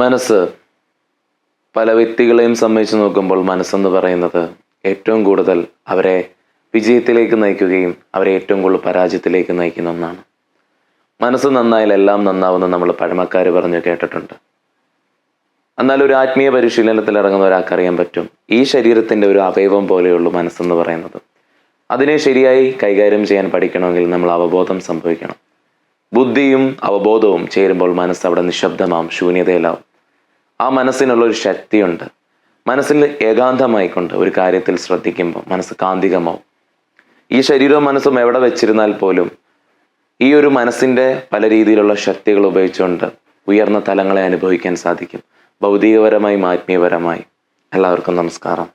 മനസ്സ് പല വ്യക്തികളെയും സംബന്ധിച്ച് നോക്കുമ്പോൾ മനസ്സെന്ന് പറയുന്നത് ഏറ്റവും കൂടുതൽ അവരെ വിജയത്തിലേക്ക് നയിക്കുകയും അവരെ ഏറ്റവും കൂടുതൽ പരാജയത്തിലേക്ക് നയിക്കുന്ന ഒന്നാണ്. മനസ്സ് നന്നായാൽ എല്ലാം നന്നാവുമെന്ന് നമ്മൾ പഴമക്കാർ പറഞ്ഞു കേട്ടിട്ടുണ്ട്. എന്നാൽ ഒരു ആത്മീയ പരിശീലനത്തിൽ ഇറങ്ങുന്ന ഒരാൾക്കറിയാൻ പറ്റും, ഈ ശരീരത്തിൻ്റെ ഒരു അവയവം പോലെയുള്ളൂ മനസ്സെന്ന് പറയുന്നത്. അതിനെ ശരിയായി കൈകാര്യം ചെയ്യാൻ പഠിക്കണമെങ്കിൽ നമ്മൾ അവബോധം സംഭവിക്കണം. ബുദ്ധിയും അവബോധവും ചേരുമ്പോൾ മനസ്സ് അവിടെ നിശബ്ദമാവും, ശൂന്യതയിലാവും. ആ മനസ്സിനുള്ളൊരു ശക്തിയുണ്ട്. മനസ്സിൽ ഏകാന്തമായിക്കൊണ്ട് ഒരു കാര്യത്തിൽ ശ്രദ്ധിക്കുമ്പോൾ മനസ്സ് കാന്തികമാവും. ഈ ശരീരവും മനസ്സും എവിടെ വെച്ചിരുന്നാൽ പോലും ഈ ഒരു മനസ്സിൻ്റെ പല രീതിയിലുള്ള ശക്തികൾ ഉപയോഗിച്ചുകൊണ്ട് ഉയർന്ന തലങ്ങളെ അനുഭവിക്കാൻ സാധിക്കും, ഭൗതികപരമായും ആത്മീയപരമായും. എല്ലാവർക്കും നമസ്കാരം.